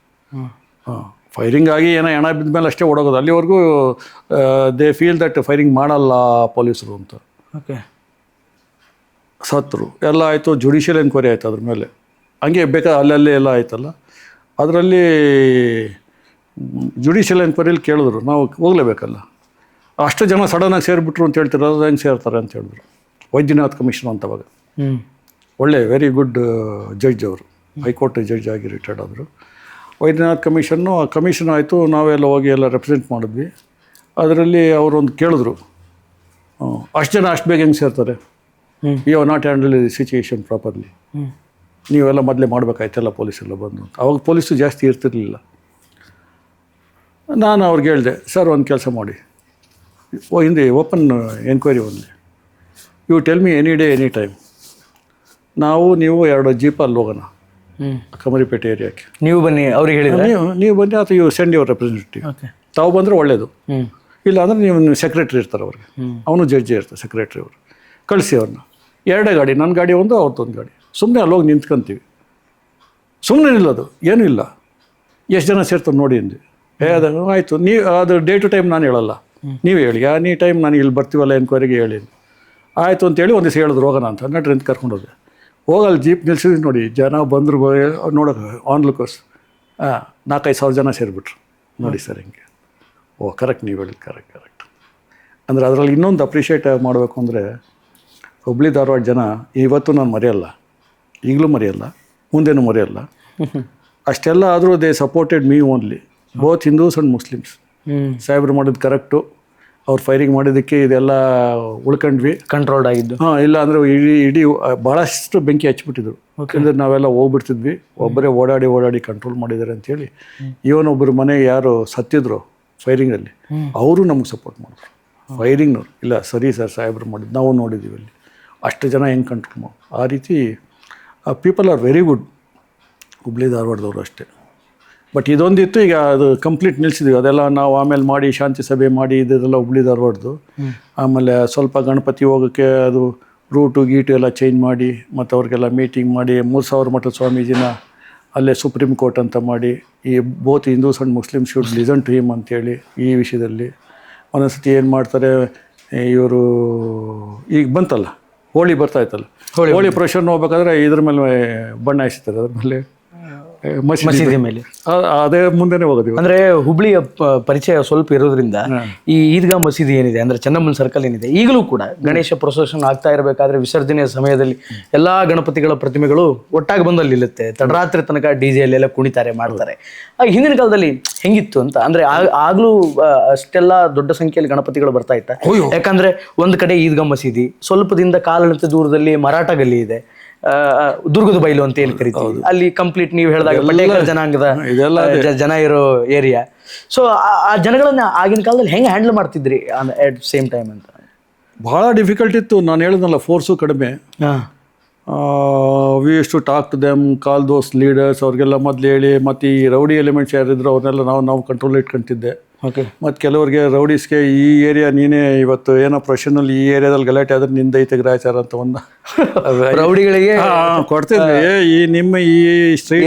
ಹಾಂ, ಫೈರಿಂಗ್ ಆಗಿ ಏನೋ ಹೆಣ ಬಿದ್ದ ಮೇಲೆ ಅಷ್ಟೇ ಓಡೋಗೋದು. ಅಲ್ಲಿವರೆಗೂ ದೇ ಫೀಲ್ ದಟ್ ಫೈರಿಂಗ್ ಮಾಡಲ್ಲ ಪೊಲೀಸರು ಅಂತ. ಓಕೆ, ಸತ್ರು ಎಲ್ಲ ಆಯಿತು. ಜುಡಿಷಿಯಲ್ ಎನ್ಕ್ವೈರಿ ಆಯಿತು ಅದ್ರ ಮೇಲೆ. ಹಂಗೆ ಅಲ್ಲಲ್ಲಿ ಎಲ್ಲ ಆಯ್ತಲ್ಲ, ಅದರಲ್ಲಿ ಜುಡಿಷಿಯಲ್ ಎನ್ಕ್ವೈರಿಲಿ ಕೇಳಿದ್ರು, ನಾವು ಹೋಗಲೇಬೇಕಲ್ಲ, ಅಷ್ಟು ಜನ ಸಡನ್ನಾಗಿ ಸೇರಿಬಿಟ್ರು ಅಂತ ಹೇಳ್ತಾರೆ, ಅದು ಹೆಂಗೆ ಸೇರ್ತಾರೆ ಅಂತ ಹೇಳಿದ್ರು. ವೈದ್ಯನಾಥ್ ಕಮಿಷನ್ ಅಂತ ಅವಾಗ ಒಳ್ಳೆ ವೆರಿ ಗುಡ್ ಜಡ್ಜ್ ಅವರು, ಹೈಕೋರ್ಟ್ ಜಡ್ಜ್ ಆಗಿ ರಿಟೈರ್ಡ್ ಆದರು. ವೈದ್ಯನಾಥ್ ಕಮಿಷನ್ನು, ಆ ಕಮಿಷನ್ ಆಯಿತು. ನಾವೆಲ್ಲ ಹೋಗಿ ಎಲ್ಲ ರೆಪ್ರೆಸೆಂಟ್ ಮಾಡಿದ್ವಿ. ಅದರಲ್ಲಿ ಅವರೊಂದು ಕೇಳಿದ್ರು, ಅಷ್ಟು ಜನ ಅಷ್ಟು ಬೇಗ ಹೆಂಗೆ ಸೇರ್ತಾರೆ, you are not handle the situation properly, ನೀವೆಲ್ಲ ಮೊದಲೇ ಮಾಡಬೇಕಾಯ್ತಲ್ಲ ಪೊಲೀಸೆಲ್ಲ ಬಂದು ಅಂತ. ಅವಾಗ ಪೊಲೀಸು ಜಾಸ್ತಿ ಇರ್ತಿರ್ಲಿಲ್ಲ. ನಾನು ಅವ್ರಿಗೆ ಹೇಳಿದೆ, ಸರ್ ಒಂದು ಕೆಲಸ ಮಾಡಿ, ಹಿಂದೆ ಓಪನ್ ಎನ್ಕ್ವೈರಿ ಒಂದು, you tell me any day any time, ನೀವು 2 ಜೀಪಲ್ಲಿ ಹೋಗೋಣ ಕಮರಿಪೇಟೆ ಏರಿಯಾಕ್ಕೆ. ನೀವು ಬನ್ನಿ ಅವ್ರಿಗೆ ಹೇಳಿದ್ರೆ, ನೀವು ಬನ್ನಿ, ಅಥವಾ ಯು ಸೆಂಡ್ ಯುವರ್ ರೆಪ್ರೆಸೆಂಟೇಟಿವ್. ತಾವು ಬಂದರೆ ಒಳ್ಳೆಯದು, ಇಲ್ಲ ಅಂದರೆ ನೀವು ಸೆಕ್ರೆಟ್ರಿ ಇರ್ತಾರೆ ಅವ್ರಿಗೆ, ಅವನು ಜಡ್ಜಿ ಇರ್ತಾರೆ ಸೆಕ್ರೆಟ್ರಿ ಅವರು, ಕಳಿಸಿ ಅವ್ರನ್ನ. 2 ಗಾಡಿ, ನನ್ನ ಗಾಡಿ ಒಂದು, ಅವ್ರದ್ದೊಂದು ಗಾಡಿ. ಸುಮ್ಮನೆ ಅಲ್ಲೋಗಿ ನಿಂತ್ಕೊಂತೀವಿ, ಸುಮ್ಮನೆ ನಿಲ್ಲೋದು, ಏನೂ ಇಲ್ಲ. ಎಷ್ಟು ಜನ ಸೇರ್ತಾರೆ ನೋಡಿ ಅಂದ್ವಿ. ಅದು ಆಯಿತು, ನೀವು ಅದು ಡೇ ಟು ಟೈಮ್ ನಾನು ಹೇಳಲ್ಲ, ನೀವು ಹೇಳಿ, ನೀ ಟೈಮ್ ನಾನು ಇಲ್ಲಿ ಬರ್ತೀವಲ್ಲ ಎನ್ಕ್ವೈರಿಗೆ ಹೇಳಿ. ಆಯಿತು ಅಂತೇಳಿ ಒಂದು ದಿವಸ ಹೇಳಿದ್ರು ಹೋಗೋಣ ಅಂತ. ನಡ್ರಿ ಅಂತ ಕರ್ಕೊಂಡೋದೆ. ಹೋಗಲ್ಲಿ ಜೀಪ್ ನಿಲ್ಸಿದ್ವಿ ನೋಡಿ, ಜನ ಬಂದರು ನೋಡೋಕೆ ಆನ್ಲುಕರ್ಸ್. 4-5 ಸಾವಿರ ಜನ ಸೇರಿಬಿಟ್ರು. ನೋಡಿ ಸರ್ ಹಿಂಗೆ, ಓ ಕರೆಕ್ಟ್, ನೀವು ಹೇಳಿದ್ದು ಕರೆಕ್ಟ್. ಅಂದರೆ ಅದರಲ್ಲಿ ಇನ್ನೊಂದು ಅಪ್ರಿಷಿಯೇಟ್ ಮಾಡಬೇಕು ಅಂದರೆ, ಹುಬ್ಳಿ ಧಾರವಾಡ ಜನ ಇವತ್ತು ನಾನು ಮರೆಯಲ್ಲ, ಈಗಲೂ ಮರೆಯಲ್ಲ, ಮುಂದೇನೂ ಮರೆಯಲ್ಲ. ಅಷ್ಟೆಲ್ಲ ಆದರೂ they supported me only, both Hindus and Muslims. ಸಾಹೇಬ್ರು ಮಾಡಿದ್ದು ಕರೆಕ್ಟು, ಅವ್ರು ಫೈರಿಂಗ್ ಮಾಡಿದ್ದಕ್ಕೆ ಇದೆಲ್ಲ ಉಳ್ಕೊಂಡ್ವಿ, ಕಂಟ್ರೋಲ್ಡ್ ಆಗಿದ್ದು. ಹಾಂ, ಇಲ್ಲ ಅಂದರೆ ಇಡೀ ಭಾಳಷ್ಟು ಬೆಂಕಿ ಹಚ್ಬಿಟ್ಟಿದ್ರು. ಯಾಕಂದರೆ ನಾವೆಲ್ಲ ಹೋಗ್ಬಿಡ್ತಿದ್ವಿ, ಒಬ್ಬರೇ ಓಡಾಡಿ ಕಂಟ್ರೋಲ್ ಮಾಡಿದ್ದಾರೆ ಅಂಥೇಳಿ. ಇವನೊಬ್ಬರು ಮನೆಗೆ ಯಾರು ಸತ್ತಿದ್ರು ಫೈರಿಂಗಲ್ಲಿ, ಅವರು ನಮಗೆ ಸಪೋರ್ಟ್ ಮಾಡಿದ್ರು ಫೈರಿಂಗ್ನವ್ರು. ಇಲ್ಲ ಸರಿ ಸರ್, ಸಾಹೇಬ್ರು ಮಾಡಿದ್ದು ನಾವು ನೋಡಿದ್ದೀವಿ ಅಲ್ಲಿ, ಅಷ್ಟು ಜನ ಹೆಂಗೆ ಕಂಟ್ರೋಲ್ ಮಾಡಿ. ಆ ರೀತಿ people are very good, Hubli ಧಾರವಾಡದವರು ಅಷ್ಟೇ. ಬಟ್ ಇದೊಂದಿತ್ತು, ಈಗ ಅದು ಕಂಪ್ಲೀಟ್ ನಿಲ್ಲಿಸಿದ್ವಿ. ಅದೆಲ್ಲ ನಾವು ಆಮೇಲೆ ಮಾಡಿ ಶಾಂತಿ ಸಭೆ ಮಾಡಿ ಇದೆಲ್ಲ ಹುಬ್ಳಿ ಧಾರವಾಡದು. ಆಮೇಲೆ ಸ್ವಲ್ಪ ಗಣಪತಿ ಹೋಗೋಕ್ಕೆ ಅದು ರೂಟು ಗೀಟು ಎಲ್ಲ ಚೇಂಜ್ ಮಾಡಿ, ಮತ್ತು ಅವ್ರಿಗೆಲ್ಲ ಮೀಟಿಂಗ್ ಮಾಡಿ 3000 ಮಠದ ಸ್ವಾಮೀಜಿನ ಅಲ್ಲೇ ಸುಪ್ರೀಂ ಕೋರ್ಟ್ ಅಂತ ಮಾಡಿ, ಈ both Hindus and Muslims should listen to him ಅಂತೇಳಿ ಈ ವಿಷಯದಲ್ಲಿ. ಒಂದೊಂದ್ಸತಿ ಏನು ಮಾಡ್ತಾರೆ ಇವರು, ಈಗ ಬಂತಲ್ಲ ಹೋಳಿ ಬರ್ತಾಯಿತ್ತಲ್ಲ, ಹೋಳಿ ಪ್ರೊಸೆಷನ್ ಹೋಗ್ಬೇಕಾದ್ರೆ ಇದ್ರ ಮೇಲೆ ಬಣ್ಣ ಹಾಯಿಸ್ತಾರೆ, ಅದ್ರ ಮೇಲೆ ಮಸೀದಿ ಮೇಲೆ. ಅದೇ ಮುಂದೆನೇ ಹೋಗೋದು. ಅಂದ್ರೆ ಹುಬ್ಳಿಯ ಪರಿಚಯ ಸ್ವಲ್ಪ ಇರೋದ್ರಿಂದ ಈ ಈದ್ಗಾ ಮಸೀದಿ ಏನಿದೆ ಅಂದ್ರೆ ಚೆನ್ನಮ್ಮನ ಸರ್ಕಲ್ ಏನಿದೆ, ಈಗಲೂ ಕೂಡ ಗಣೇಶ ಪ್ರೊಸೆಷನ್ ಆಗ್ತಾ ಇರಬೇಕಾದ್ರೆ ವಿಸರ್ಜನೆಯ ಸಮಯದಲ್ಲಿ ಎಲ್ಲಾ ಗಣಪತಿಗಳ ಪ್ರತಿಮೆಗಳು ಒಟ್ಟಾಗಿ ಬಂದಲ್ಲಿ ನಿಲ್ಲುತ್ತೆ. ತಡರಾತ್ರಿ ತನಕ DJ ಅಲ್ಲೆಲ್ಲ ಕುಣಿತಾರೆ ಮಾಡ್ತಾರೆ. ಹಿಂದಿನ ಕಾಲದಲ್ಲಿ ಹೆಂಗಿತ್ತು ಅಂತ ಅಂದ್ರೆ, ಆಗ್ಲೂ ಅಷ್ಟೆಲ್ಲ ದೊಡ್ಡ ಸಂಖ್ಯೆಯಲ್ಲಿ ಗಣಪತಿಗಳು ಬರ್ತಾ ಇತ್ತ. ಯಾಕಂದ್ರೆ ಒಂದ್ ಕಡೆ ಈದ್ಗಾ ಮಸೀದಿ, ಸ್ವಲ್ಪದಿಂದ ಕಾಲಣತೆ ದೂರದಲ್ಲಿ ಮರಾಠ ಗಲ್ಲಿ ಇದೆ, ದುರ್ಗದ ಬೈಲು ಅಂತ ಏನು ಕರಿತೀವಿ, ಅಲ್ಲಿ ಕಂಪ್ಲೀಟ್ ನೀವು ಹೇಳಿದಾಗ ಪಟೇಕರ್ ಜನಾಂಗದ ಜನ ಇರೋ ಏರಿಯಾ. ಸೊ ಆ ಜನಗಳನ್ನ ಆಗಿನ ಕಾಲದಲ್ಲಿ ಹೆಂಗೆ ಹ್ಯಾಂಡಲ್ ಮಾಡ್ತಿದ್ರಿ ಅಟ್ ಸೇಮ್ ಟೈಮ್ ಅಂತ? ಭಾಳ ಡಿಫಿಕಲ್ಟ್ ಇತ್ತು. ನಾನು ಹೇಳಿದ್ನಲ್ಲ, ಫೋರ್ಸು ಕಡಿಮೆ. We use to talk to them, call those leaders, ಅವ್ರಿಗೆಲ್ಲ ಮೊದಲು ಹೇಳಿ, ಮತ್ತು ಈ ರೌಡಿ ಎಲಿಮೆಂಟ್ಸ್ ಯಾರಿದ್ರು ಅವ್ರನ್ನೆಲ್ಲ ನಾವು ಕಂಟ್ರೋಲ್ ಇಟ್ಕೊಂತಿದ್ದೆ. ಓಕೆ. ಮತ್ತು ಕೆಲವ್ರಿಗೆ ರೌಡೀಸ್ಗೆ ಈ ಏರಿಯಾ ನೀನೇ ಇವತ್ತು ಏನೋ ಪ್ರೊಫೆಷನಲ್ ಈ ಏರಿಯಾದಲ್ಲಿ ಗಲಾಟೆ ಆದ್ರೆ ನಿಂದೈತೆ ಗ್ರಾಚಾರ ಅಂತ ಒಂದು ರೌಡಿಗಳಿಗೆ ಕೊಡ್ತಿದ್ವಿ. ಈ ನಿಮ್ಮ ಈ ಸ್ಟ್ರೀಟ್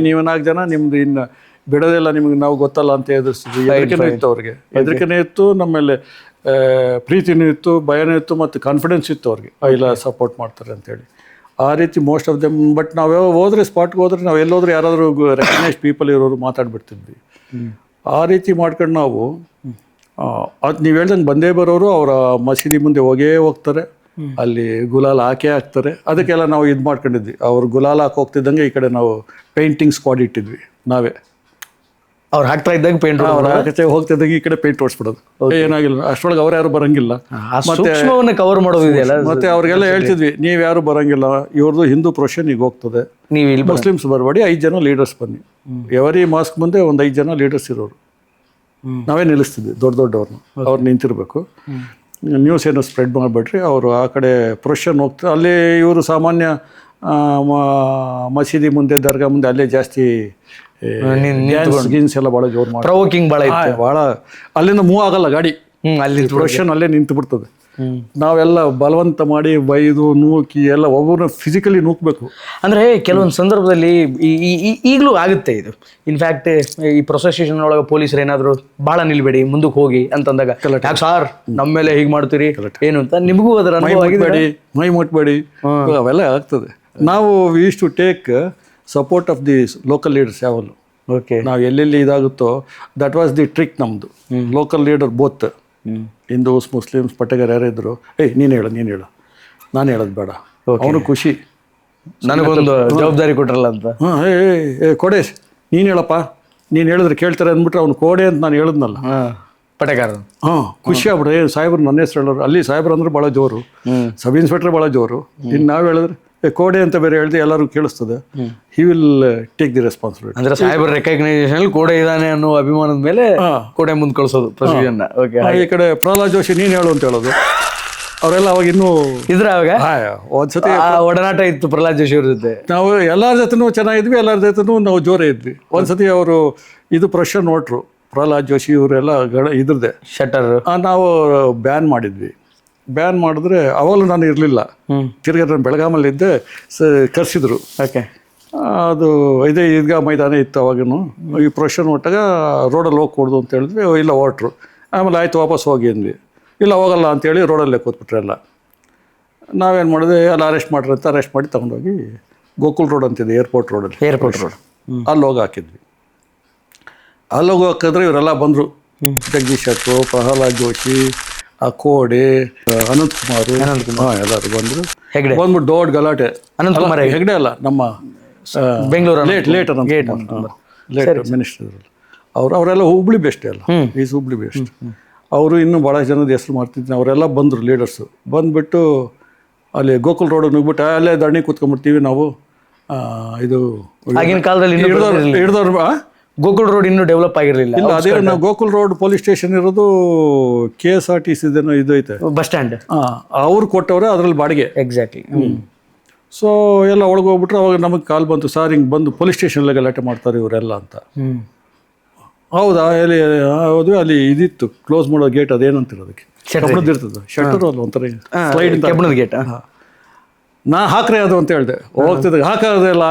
ನೀವು 4 ಜನ ನಿಮ್ದು ಇನ್ನು ಬಿಡೋದಿಲ್ಲ ನಿಮ್ಗೆ, ನಾವು ಗೊತ್ತಲ್ಲ ಅಂತ ಎದುರಿಸಿದ್ವಿ. ಹೆದರಿಕೆನೂ ಇತ್ತು ಅವ್ರಿಗೆ, ಹೆದರಿಕೆನೂ ಇತ್ತು, ನಮ್ಮೇಲೆ ಪ್ರೀತಿನೂ ಇತ್ತು, ಭಯನೂ ಇತ್ತು, ಮತ್ತು ಕಾನ್ಫಿಡೆನ್ಸ್ ಇತ್ತು ಅವ್ರಿಗೆ, ಇಲ್ಲ ಸಪೋರ್ಟ್ ಮಾಡ್ತಾರೆ ಅಂತೇಳಿ. ಆ ರೀತಿ ಮೋಸ್ಟ್ ಆಫ್ ದೆಮ್. ಬಟ್ ನಾವು ಹೋದ್ರೆ ಸ್ಪಾಟ್ಗೆ ಹೋದ್ರೆ ನಾವು ಎಲ್ಲೋದ್ರೂ ಯಾರಾದರೂ ರೆಕಗ್ನೈಸ್ಡ್ ಪೀಪಲ್ ಇರೋರು ಮಾತಾಡ್ಬಿಡ್ತಿದ್ವಿ. ಆ ರೀತಿ ಮಾಡ್ಕೊಂಡು ನಾವು ಅದು ನೀವು ಹೇಳ್ದಂಗೆ ಬಂದೇ ಬರೋರು ಅವರ ಮಸೀದಿ ಮುಂದೆ ಹೋಗ್ತಾರೆ, ಅಲ್ಲಿ ಗುಲಾಲ್ ಹಾಕ್ತಾರೆ. ಅದಕ್ಕೆಲ್ಲ ನಾವು ಇದು ಮಾಡ್ಕೊಂಡಿದ್ವಿ. ಅವ್ರು ಗುಲಾಲ್ ಹೋಗ್ತಿದ್ದಂಗೆ ಈ ಕಡೆ ನಾವು ಪೇಂಟಿಂಗ್ ಸ್ಕ್ವಾಡ್ ಇಟ್ಟಿದ್ವಿ ನಾವೇ. ಅವ್ರು ಹಾಕ್ತಾ ಇದ್ದಂಗೆ ಪೇಂಟ್, ಅವ್ರು ಹಾಕತ್ತೆ ಹೋಗ್ತಿದ್ದಂಗೆ ಈ ಕಡೆ ಪೇಂಟ್ ಹೊಡ್ಸ್ಬಿಡೋದು, ಏನಾಗಿಲ್ಲ. ಅಷ್ಟೊಳಗೆ ಅವ್ರು ಯಾರು ಬರಂಗಿಲ್ಲ, ಮತ್ತೆ ಕವರ್ ಮಾಡೋದಿದೆಯಲ್ಲ. ಮತ್ತೆ ಅವ್ರಿಗೆಲ್ಲ ಹೇಳ್ತಿದ್ವಿ, ನೀವು ಯಾರು ಬರಂಗಿಲ್ಲ, ಇವ್ರದ್ದು ಹಿಂದೂ ಪ್ರೊಫೆಷನ್ ಈಗ ಹೋಗ್ತದೆ, ನೀವು ಇಲ್ಲಿ ಮುಸ್ಲಿಮ್ಸ್ ಬರಬೇಡಿ, 5 ಜನ ಲೀಡರ್ಸ್ ಬನ್ನಿ. ಎವರಿ ಮಾಸ್ಕ್ ಮುಂದೆ ಒಂದು 5 ಜನ ಲೀಡರ್ಸ್ ಇರೋರು ನಾವೇ ನಿಲ್ಲಿಸ್ತಿದ್ವಿ, ದೊಡ್ಡವ್ರನ್ನ. ಅವ್ರು ನಿಂತಿರ್ಬೇಕು, ನ್ಯೂಸ್ ಏನೋ ಸ್ಪ್ರೆಡ್ ಮಾಡಿಬಿಟ್ರಿ. ಅವರು ಆ ಕಡೆ ಪ್ರೊಫೆಷನ್ ಹೋಗ್ತಾರೆ. ಅಲ್ಲಿ ಇವರು ಸಾಮಾನ್ಯ ಮಸೀದಿ ಮುಂದೆ, ದರ್ಗಾ ಮುಂದೆ ಅಲ್ಲೇ ಜಾಸ್ತಿ ಗಿನ್ಸ್ ಎಲ್ಲ ಭಾಳ ಜೋರು ಮಾಡಿ, ಪ್ರವೋಕಿಂಗ್ ಭಾಳ ಭಾಳ. ಅಲ್ಲಿಂದ ಮೂವ್ ಆಗಲ್ಲ ಗಾಡಿ, ಅಲ್ಲಿ ಪ್ರೊಫೆಷನ್ ಅಲ್ಲೇ ನಿಂತು ಬಿಡ್ತದೆ. ನಾವೆಲ್ಲ ಬಲವಂತ ಮಾಡಿ ಬೈದು ನೂಕಿ ಎಲ್ಲ ಒಬ್ಬರನ್ನ ಫಿಸಿಕಲಿ ನೂಕಬೇಕು. ಅಂದರೆ ಕೆಲವೊಂದು ಸಂದರ್ಭದಲ್ಲಿ ಈಗಲೂ ಆಗುತ್ತೆ ಇದು. ಇನ್ಫ್ಯಾಕ್ಟ್ ಈ ಪ್ರೊಸೆಸ್ಟೇಷನ್ ಒಳಗೆ ಪೊಲೀಸರು ಏನಾದರೂ ಭಾಳ ನಿಲ್ಬೇಡಿ ಮುಂದಕ್ಕೆ ಹೋಗಿ ಅಂತಂದಾಗ ಯಾಕೆ ಸಾರ್ ನಮ್ಮ ಮೇಲೆ ಹೀಗೆ ಮಾಡ್ತೀರಿ ಏನು ಅಂತ ನಿಮಗೂ ಅದರ ಅನುಭವ ಆಗಿದೆ. ಮೈ ಮುಟ್ಬೇಡಿ ಅವೆಲ್ಲ ಆಗ್ತದೆ. ನಾವು use to take support of the local leaders ಯಾವಲ್ಲೂ. ಓಕೆ, ನಾವು ಎಲ್ಲೆಲ್ಲಿ ಇದಾಗುತ್ತೋ ದಟ್ ವಾಸ್ ದಿ ಟ್ರಿಕ್ ನಮ್ಮದು. Local leader both Hindus Muslims ಪಟ್ಟೆಗಾರ ಯಾರಿದ್ರು, ನೀನು ಹೇಳು ನಾನು ಹೇಳೋದು ಬೇಡ, ಅವನು ಖುಷಿ ನನಗೊಂದು ಜವಾಬ್ದಾರಿ ಕೊಟ್ರಲ್ಲ ಅಂತ. ಹಾಂ ಕೊಡೆ ನೀನು ಹೇಳಪ್ಪ, ನೀನು ಹೇಳಿದ್ರೆ ಕೇಳ್ತಾರೆ ಅಂದ್ಬಿಟ್ರೆ ಅವ್ನು ಕೋಡೆ ಅಂತ ನಾನು ಹೇಳಿದ್ನಲ್ಲ ಪಟೇಗಾರ. ಹಾಂ ಖುಷಿ ಆಗ್ಬಿಡ್ರೆ ಸಾಹೇಬ್ರು ನನ್ನ ಹೆಸರು ಹೇಳೋರು. ಅಲ್ಲಿ ಸಾಹೇಬ್ರು ಅಂದ್ರೆ ಭಾಳ ಜೋರು, ಸಬ್ ಇನ್ಸ್ಪೆಕ್ಟರ್ ಭಾಳ ಜೋರು. ಇನ್ನು ನಾವು ಹೇಳಿದ್ರೆ ಕೋಡೆ ಅಂತ ಬೇರೆ ಹೇಳಿದೆ ಎಲ್ಲರಿಗೂ ಕೇಳಿಸ್ತದೆ. He will take the responsibility. ಅಂದ್ರೆ ಸಾಹೇಬರ್ ರೆಕಗ್ನೈಸೇಷನ್ ಕೋಡೆ ಇದ್ದಾನೆ ಅನ್ನೋ ಅಭಿಮಾನದ ಮೇಲೆ ಕೋಡೆ ಮುಂದೆ ಕಳಿಸೋದು ಪ್ರೊಸೀಜನ್. ಓಕೆ, ಈ ಕಡೆ ಪ್ರಹ್ಲಾದ್ ಜೋಶಿ ನೀನು ಹೇಳು ಅಂತ ಹೇಳೋದು. ಅವರೆಲ್ಲ ಅವಾಗ ಇನ್ನೂ ಇದ್ರ ಅವಾಗ ಒಂದ್ಸತಿ ಒಡನಾಟ ಇತ್ತು ಪ್ರಹ್ಲಾದ್ ಜೋಶಿ ಅವ್ರ ಜೊತೆ. ನಾವು ಎಲ್ಲರ ಜೊತೆನೂ ಚೆನ್ನಾಗಿದ್ವಿ, ಎಲ್ಲರ ಜೊತೆನೂ ನಾವು ಜೋರೇ ಇದ್ವಿ. ಒಂದ್ಸತಿ ಅವರು ಇದು ಪ್ರಶ್ನೆ ನೋಟ್ರು ಪ್ರಹ್ಲಾದ್ ಜೋಶಿ ಇವರೆಲ್ಲ ಇದ್ರದ್ದೆ ಶಟರ್ ನಾವು ಬ್ಯಾನ್ ಮಾಡಿದ್ವಿ. ಬ್ಯಾನ್ ಮಾಡಿದ್ರೆ ಅವಾಗಲೂ ನಾನು ಇರಲಿಲ್ಲ, ತಿರ್ಗಿ ನಾನು ಬೆಳಗಾಮಲ್ಲಿದ್ದೆ. ಕರೆಸಿದ್ರು. ಓಕೆ, ಅದು ಇದೇ ಈದ್ಗಾ ಮೈದಾನ ಇತ್ತು ಅವಾಗೂ. ಈ ಪ್ರೊಷನ್ ಹೊಟ್ಟಾಗ ರೋಡಲ್ಲಿ ಹೋಗಿ ಕೊಡ್ದು ಅಂತ ಹೇಳಿದ್ವಿ. ಇಲ್ಲ ಹೊರಟ್ರು. ಆಮೇಲೆ ಆಯಿತು ವಾಪಸ್ ಹೋಗಿ ಅಂದ್ವಿ. ಇಲ್ಲ ಹೋಗಲ್ಲ ಅಂತೇಳಿ ರೋಡಲ್ಲೇ ಕೂತ್ಬಿಟ್ರೆ ಎಲ್ಲ. ನಾವೇನು ಮಾಡಿದೆ, ಎಲ್ಲ ಅರೆಸ್ಟ್ ಮಾಡ್ರಿ ಅಂತ ಅರೆಸ್ಟ್ ಮಾಡಿ ತಗೊಂಡೋಗಿ ಗೋಕುಲ್ ರೋಡ್ ಅಂತಿದೆ ಏರ್ಪೋರ್ಟ್ ರೋಡ್ ಅಲ್ಲಿ ಹೋಗಿ ಹಾಕಿದ್ವಿ. ಅಲ್ಲಿ ಹೋಗಿ ಹಾಕಿದ್ರೆ ಇವರೆಲ್ಲ ಬಂದರು. ಜಗದೀಶ್ ಶೆಟ್ಟರು, ಪ್ರಹ್ಲಾದ್ ಜೋಶಿ, ಆ ಕೋಡೆ, ಅನಂತಕುಮಾರ್, ಎಲ್ಲರೂ ಬಂದರು. ಬಂದ್ಬಿಟ್ಟು ದೊಡ್ಡ ಗಲಾಟೆ. ಅನಂತಕುಮಾರ್ ಹೆಗ್ಡೆ ಅಲ್ಲ, ನಮ್ಮ ಬೆಂಗಳೂರು ಲೇಟ್ ಮಿನಿಸ್ಟರ್ ಅವರೆಲ್ಲ ಹುಬ್ಳಿ ಬೆಸ್ಟ್ ಅಲ್ಲ, ಈಸ್ ಹುಬ್ಳಿ ಬೆಸ್ಟ್. ಅವರು ಇನ್ನೂ ಭಾಳ ಜನದ ಹೆಸರು ಮಾಡ್ತಿದ್ದೀನಿ. ಅವರೆಲ್ಲ ಬಂದರು ಲೀಡರ್ಸು. ಬಂದುಬಿಟ್ಟು ಅಲ್ಲಿ ಗೋಕುಲ್ ರೋಡಿಗೆ ನುಗ್ಬಿಟ್ಟು ಅಲ್ಲೇ ದಂಡಿ ಕೂತ್ಕೊಂಡ್ಬಿಡ್ತೀವಿ ನಾವು. ಇದು ಆಗಿನ ಕಾಲದಲ್ಲಿ ಹಿಡ್ದವ್ರು ಗೋಕುಲ್ ರೋಡ್ ಇನ್ನೂ ಡೆವಲಪ್ ಆಗಿರಲಿಲ್ಲ. ಇಲ್ಲ, ಅದೇ ನಾವು ಗೋಕುಲ್ ರೋಡ್ ಪೊಲೀಸ್ ಸ್ಟೇಷನ್ ಇರೋದು KSRTC ಇದು ಐತೆ ಬಸ್ ಸ್ಟ್ಯಾಂಡ್. ಅವ್ರು ಕೊಟ್ಟವ್ರೆ ಅದರಲ್ಲಿ ಬಾಡಿಗೆ. ಎಕ್ಸಾಕ್ಟ್ಲಿ. ಸೊ ಎಲ್ಲ ಒಳಗೆ ಹೋಗ್ಬಿಟ್ರೆ ಅವಾಗ ನಮಗೆ ಕಾಲ್ ಬಂತು, ಸಾರ್ ಹಿಂಗೆ ಬಂದು ಪೊಲೀಸ್ ಸ್ಟೇಷನ್ಲಾಗ ಗಲಾಟೆ ಮಾಡ್ತಾರೆ ಇವರೆಲ್ಲ ಅಂತ. ಹೌದಾ, ಎಲ್ಲಿ ಹೌದು, ಅಲ್ಲಿ ಇದಿತ್ತು ಕ್ಲೋಸ್ ಮಾಡೋ ಗೇಟ್, ಅದೇನಂತಿರೋದಕ್ಕೆ ಕಬ್ಬಣದಿರ್ತದೆ ಶಟರ್ ಅಲ್ಲ ಒಂಥರ ಸ್ಲೈಡ್ ಕಬ್ಬಣದ ಗೇಟ್. ನಾ ಹಾಕ್ರೆ ಅದು ಅಂತ ಹೇಳಿದೆ. ಹೋಗ್ತಿದ್ದೆ ಹಾಕೋದೆಲ್ಲ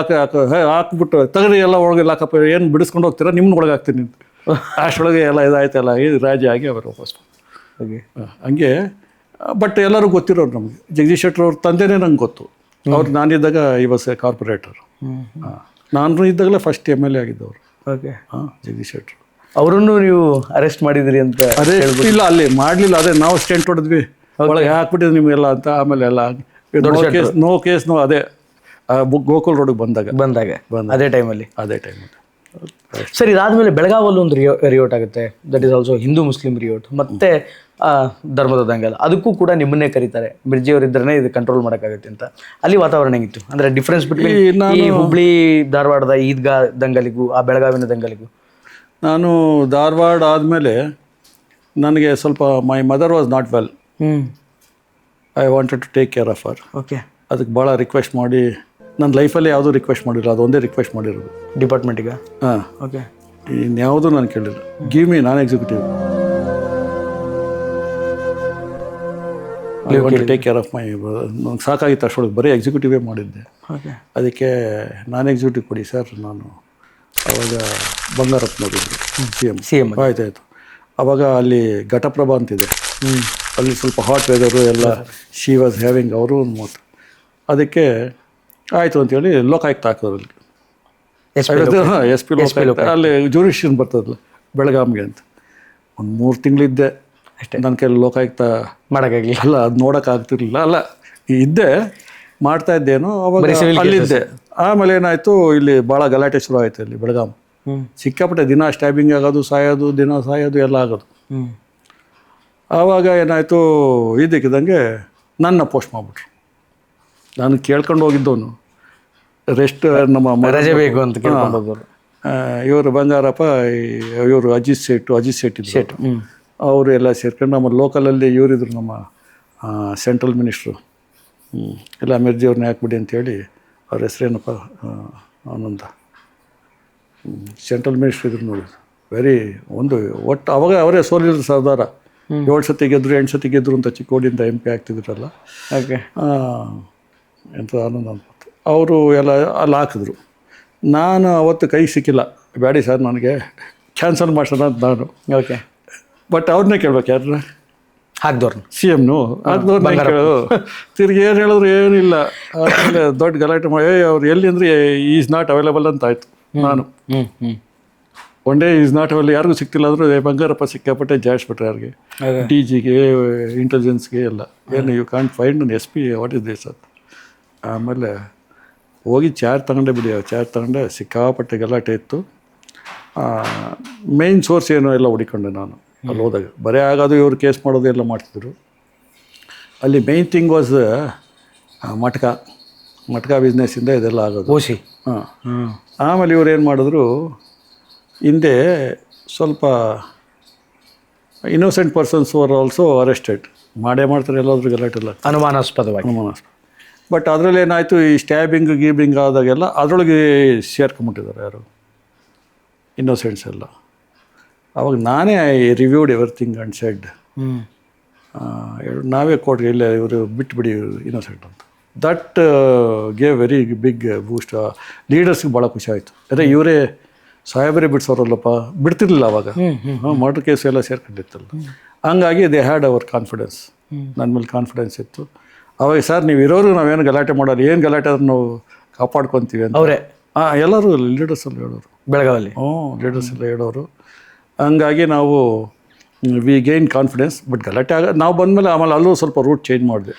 ಹಾಕ್ಬಿಟ್ಟು ತಗರಿ ಎಲ್ಲ ಒಳಗೆ ಹಾಕಪ್ಪ, ಏನು ಬಿಡಿಸ್ಕೊಂಡು ಹೋಗ್ತೀರಾ, ನಿಮ್ಮನ್ನ ಒಳಗೆ ಹಾಕ್ತೀನಿ ಅಂತ. ಅಷ್ಟೊಳಗೆ ಎಲ್ಲ ಇದಾಯ್ತಲ್ಲ, ಇದು ರಾಜಿ ಆಗಿ ಅವರು ವಾಪಸ್. ಹಂಗೆ ಬಟ್ ಎಲ್ಲರೂ ಗೊತ್ತಿರೋರು ನಮಗೆ. ಜಗದೀಶ್ ಶೆಟ್ಟರ್ ಅವ್ರ ತಂದೆನೇ ನಂಗೆ ಗೊತ್ತು. ಅವ್ರು ನಾನಿದ್ದಾಗ ಈ ವಾಸ್ ಎ ಕಾರ್ಪೊರೇಟರ್. ನಾನು ಇದ್ದಾಗಲೇ ಫಸ್ಟ್ MLA ಆಗಿದ್ದವರು. ಓಕೆ, ಜಗದೀಶ್ ಶೆಟ್ಟರು. ಅವರನ್ನು ನೀವು ಅರೆಸ್ಟ್ ಮಾಡಿದಿರಿ ಅಂತ? ಅರೆಸ್ಟ್ ಇಲ್ಲ, ಅಲ್ಲಿ ಮಾಡಲಿಲ್ಲ. ಅದೇ ನಾವು ಸ್ಟೆಂಟ್ ಹೊಡೆದ್ವಿ, ಒಳಗೆ ಹಾಕ್ಬಿಟ್ಟಿದ್ವಿ ನಿಮಗೆಲ್ಲ ಅಂತ. ಆಮೇಲೆ ಎಲ್ಲ ನೋ ಕೇಸ್ ಅದೇ ಗೋಕುಲ್ ರೋಡಿಗೆ ಬಂದಾಗ ಅದೇ ಟೈಮಲ್ಲಿ. ಸರ್, ಇದಾದ್ಮೇಲೆ ಬೆಳಗಾವಲ್ಲಿ ಒಂದು ರಿಯೋಟ್ ಆಗುತ್ತೆ. That is also Hindu Muslim riot. ಮತ್ತೆ ಧರ್ಮದ ದಂಗಲ್, ಅದಕ್ಕೂ ಕೂಡ ನಿಮ್ಮನ್ನೇ ಕರೀತಾರೆ. ಮಿರ್ಜಿಯವರು ಇದ್ರೇ ಇದು ಕಂಟ್ರೋಲ್ ಮಾಡೋಕ್ಕಾಗುತ್ತೆ ಅಂತ. ಅಲ್ಲಿ ವಾತಾವರಣ ಹೆಂಗಿತ್ತು? ಅಂದರೆ ಡಿಫ್ರೆನ್ಸ್ ಬಿಟ್ವೀನ್ ಈ ಹುಬ್ಳಿ ಧಾರವಾಡದ ಈದ್ಗಾ ದಂಗಲಿಗೂ ಆ ಬೆಳಗಾವಿನ ದಂಗಲಿಗೂ? ನಾನು ಧಾರವಾಡ ಆದಮೇಲೆ ನನಗೆ ಸ್ವಲ್ಪ my mother was not well. I wanted to take care of her. Okay, ಅದಕ್ಕೆ ಭಾಳ ರಿಕ್ವೆಸ್ಟ್ ಮಾಡಿ, ನನ್ನ ಲೈಫಲ್ಲಿ ಯಾವುದೂ ರಿಕ್ವೆಸ್ಟ್ ಮಾಡಿಲ್ಲ, ಅದೊಂದೇ ರಿಕ್ವೆಸ್ಟ್ ಮಾಡಿರೋದು ಡಿಪಾರ್ಟ್ಮೆಂಟಿಗೆ. ಓಕೆ, ಇನ್ಯಾವುದೂ ನಾನು ಕೇಳಿಲ್ಲ. Give me non executive, I want to take care of my. ನನಗೆ ಸಾಕಾಗಿತ್ತು ಅಷ್ಟೊಳಗೆ, ಬರೀ ಎಕ್ಸಿಕ್ಯೂಟಿವೇ ಮಾಡಿದ್ದೆ. ಅದಕ್ಕೆ ನಾನ್ ಎಕ್ಸಿಕ್ಯೂಟಿವ್ ಕೊಡಿ ಸರ್. ನಾನು ಅವಾಗ ಬಂಗಾರಪ್ಪನವರಿದ್ದರು CM. ಆಯ್ತಾಯಿತು. ಅವಾಗ ಅಲ್ಲಿ ಘಟಪ್ರಭಾ ಅಂತಿದೆ, ಅಲ್ಲಿ ಸ್ವಲ್ಪ ಹಾಟ್ ವೆದರು ಎಲ್ಲ. ಶಿ ವಾಸ್ ಹ್ಯಾವಿಂಗ್ ಅವರು ಒಂದು ಮಾತು. ಅದಕ್ಕೆ ಆಯಿತು ಅಂತೇಳಿ ಲೋಕಾಯುಕ್ತ ಹಾಕೋರು ಅಲ್ಲಿ. SP ಲೋಕಾಯುಕ್ತ ಅಲ್ಲಿ ಜೂರಿಷನ್ ಬರ್ತದಲ್ಲ ಬೆಳಗಾವಿಗೆ ಅಂತ. ಒಂದು 3 ತಿಂಗಳಿದ್ದೆ ಅಷ್ಟೇ. ನನ್ನ ಕೈಲಿ ಲೋಕಾಯುಕ್ತ ಮಾಡೋಕ್ಕಾಗಲಿ ಅಲ್ಲ, ಅದು ನೋಡೋಕ್ಕಾಗ್ತಿರ್ಲಿಲ್ಲ. ಅಲ್ಲ, ಇದ್ದೆ, ಮಾಡ್ತಾ ಇದ್ದೇನೋ ಅವಾಗ ಅಲ್ಲಿದ್ದೆ. ಆಮೇಲೆ ಏನಾಯಿತು, ಇಲ್ಲಿ ಭಾಳ ಗಲಾಟೆ ಶುರು ಆಯಿತು ಇಲ್ಲಿ ಬೆಳಗಾವಿ. ಸಿಕ್ಕಾಪಟ್ಟೆ ದಿನ ಸ್ಟ್ಯಾಬಿಂಗ್ ಆಗೋದು, ಸಾಯೋದು, ದಿನ ಸಾಯೋದು ಎಲ್ಲ ಆಗೋದು. ಆವಾಗ ಏನಾಯಿತು, ಇದಕ್ಕಿದ್ದಂಗೆ ನನ್ನ ಪೋಸ್ಟ್ ಮಾಡಿಬಿಟ್ರು. ನಾನು ಕೇಳ್ಕೊಂಡು ಹೋಗಿದ್ದವನು ರೆಸ್ಟ್, ನಮ್ಮ ರಜೆ ಬೇಕು ಅಂತ ಕೇಳ್ಕೊಂಡು ಹೋಗೋರು. ಇವರು ಬಂಗಾರಪ್ಪ, ಇವರು ಅಜಿತ್ ಶೆಟ್ ಇದ್ರು. ಅವರು ಎಲ್ಲ ಸೇರ್ಕೊಂಡು ನಮ್ಮ ಲೋಕಲಲ್ಲಿ ಇವರಿದ್ರು, ನಮ್ಮ ಸೆಂಟ್ರಲ್ ಮಿನಿಸ್ಟ್ರು. ಎಲ್ಲ ಮಿರ್ಜಿ ಅವ್ರನ್ನ ಹಾಕ್ಬಿಡಿ ಅಂತೇಳಿ. ಅವ್ರ ಹೆಸ್ರೇನಪ್ಪ, ಆನಂದ, ಸೆಂಟ್ರಲ್ ಮಿನಿಸ್ಟ್ರ್ ಇದ್ರು ನೋಡಿ. ವೆರಿ ಒಟ್ಟು ಅವಾಗ ಅವರೇ ಸೋಲಿದ್ರು ಸರ್ದಾರ. 7 ಸತಿ ಗೆದ್ರು 8 ಸತಿ ಗೆದ್ರು ಅಂತ ಚಿಕ್ಕೋಡಿಯಿಂದ MP ಆಗ್ತಿದ್ರಲ್ಲ, ಓಕೆ. ಎಂತ ಆನಂದ ಅಂತ ಅವರು ಎಲ್ಲ ಅಲ್ಲಿ ಹಾಕಿದ್ರು. ನಾನು ಅವತ್ತು ಕೈ ಸಿಕ್ಕಿಲ್ಲ, ಬ್ಯಾಡಿ ಸರ್ ನನಗೆ ಕ್ಯಾನ್ಸಲ್ ಮಾಡ್ಸೋಣ ಅಂತ ನಾನು. ಓಕೆ. ಬಟ್ ಅವ್ರನ್ನೇ ಕೇಳ್ಬೇಕು, ಯಾರನ್ನ? ಹಾಕ್ದವ್ರನ್ನ. CMನು ಹಾಕ್ದವ್ರನ್ನ ಕೇಳೋದು. ತಿರ್ಗಿ ಏನು ಹೇಳಿದ್ರು ಏನಿಲ್ಲ. ಆಮೇಲೆ ದೊಡ್ಡ ಗಲಾಟೆ ಮಾಡಿ ಅವ್ರು ಎಲ್ಲಿ ಅಂದರೆ ಈಸ್ ನಾಟ್ ಅವೈಲೇಬಲ್ ಅಂತ ಆಯಿತು. ನಾನು one day is not available, ಯಾರಿಗೂ ಸಿಕ್ತಿಲ್ಲ ಅಂದರೂ ಬಂಗಾರಪ್ಪ ಸಿಕ್ಕಾಪಟ್ಟೆ ಜಾಯಿಸ್ಬಿಟ್ರೆ ಯಾರಿಗೆ, DGಗೆ ಇಂಟೆಲಿಜೆನ್ಸ್ಗೆ ಎಲ್ಲ. ಏನು ಯು ಕಾಂಟ್ ಫೈಂಡ್ ನನ್ನ SP ವಾಟ್ ಇಸ್ ದಿಸ್ ಅಂತ. ಆಮೇಲೆ ಹೋಗಿ ಚಾರ್ಜ್ ತಗೊಂಡೆ ಬಿಡಿ, ಚಾರ್ಜ್ ತಗೊಂಡೆ, ಸಿಕ್ಕಾಪಟ್ಟೆ ಗಲಾಟೆ ಇತ್ತು. ಮೇಯ್ನ್ ಸೋರ್ಸ್ ಏನೋ ಎಲ್ಲ ಹುಡಿಕೊಂಡೆ ನಾನು ಅಲ್ಲಿ ಹೋದಾಗ. ಬರೀ ಆಗೋದು ಇವರು ಕೇಸ್ ಮಾಡೋದು ಎಲ್ಲ ಮಾಡ್ತಿದ್ರು. ಅಲ್ಲಿ ಮೇಯ್ನ್ ಥಿಂಗ್ ವಾಸ್ ಮಟ್ಕ ಬಿಸ್ನೆಸ್ಸಿಂದ ಇದೆಲ್ಲ ಆಗೋದು. ಓಸಿ. ಆಮೇಲೆ ಇವ್ರು ಏನು ಮಾಡಿದ್ರು, ಹಿಂದೆ ಸ್ವಲ್ಪ innocent persons were also arrested. ಮಾಡೇ ಮಾಡ್ತಾರೆ ಎಲ್ಲಾದ್ರೂ ಗಲಾಟೆ ಎಲ್ಲ, ಅನುಮಾನಾಸ್ಪದವಾಗಿ. ಬಟ್ ಅದರಲ್ಲಿ ಏನಾಯಿತು, ಈ ಸ್ಟ್ಯಾಬಿಂಗ್ ಗೀಬಿಂಗ್ ಆದಾಗೆಲ್ಲ ಅದರೊಳಗೆ ಸೇರ್ಕೊಂಬಿಟ್ಟಿದ್ದಾರೆ ಯಾರು, ಇನ್ನೋಸೆಂಟ್ಸ್ ಎಲ್ಲ. ಅವಾಗ ನಾನೇ ರಿವ್ಯೂಡ್ ಎವ್ರಿಥಿಂಗ್ ಆ್ಯಂಡ್ ಸೆಡ್, ನಾವೇ ಕೋರ್ಟ್ಗೆ ಇಲ್ಲ, ಇವರು ಬಿಟ್ಟುಬಿಡಿ ಇನ್ನೋಸೆಂಟ್ ಅಂತ. ದಟ್ ಗೇವ್ ವೆರಿ ಬಿಗ್ ಬೂಸ್ಟ್. ಲೀಡರ್ಸ್ಗೆ ಭಾಳ ಖುಷಿ ಆಯಿತು. ಅದೇ ಇವರೇ ಸಾಹೇಬರೇ ಬಿಡಿಸೋರಲ್ಲಪ್ಪ, ಬಿಡ್ತಿರ್ಲಿಲ್ಲ ಅವಾಗ. ಮರ್ಡರ್ ಕೇಸ್ ಎಲ್ಲ ಸೇರ್ಕೊಂಡಿತ್ತಲ್ಲ. ಹಂಗಾಗಿ ದೇ ಹ್ಯಾಡ್ ಅವರ್ ಕಾನ್ಫಿಡೆನ್ಸ್, ನನ್ನ ಮೇಲೆ ಕಾನ್ಫಿಡೆನ್ಸ್ ಇತ್ತು. ಅವಾಗ ಸರ್ ನೀವು ಇರೋರು ನಾವೇನು ಗಲಾಟೆ ಮಾಡೋಲ್ಲ, ಏನು ಗಲಾಟೆ ಆದ್ರೂ ನಾವು ಕಾಪಾಡ್ಕೊತೀವಿ ಅಂತ ಅವರೇ ಎಲ್ಲರೂ ಲೀಡರ್ಸ್ ಎಲ್ಲ ಹೇಳೋರು ಬೆಳಗಾವಲ್ಲಿ. ಲೀಡರ್ಸ್ ಎಲ್ಲ ಹೇಳೋರು. ಹಂಗಾಗಿ ನಾವು ವಿ ಗೈನ್ ಕಾನ್ಫಿಡೆನ್ಸ್. ಬಟ್ ಗಲಾಟೆ ನಾವು ಬಂದಮೇಲೆ ಆಮೇಲೆ ಅಲ್ಲೂ ಸ್ವಲ್ಪ ರೂಟ್ ಚೇಂಜ್ ಮಾಡಿದೆ.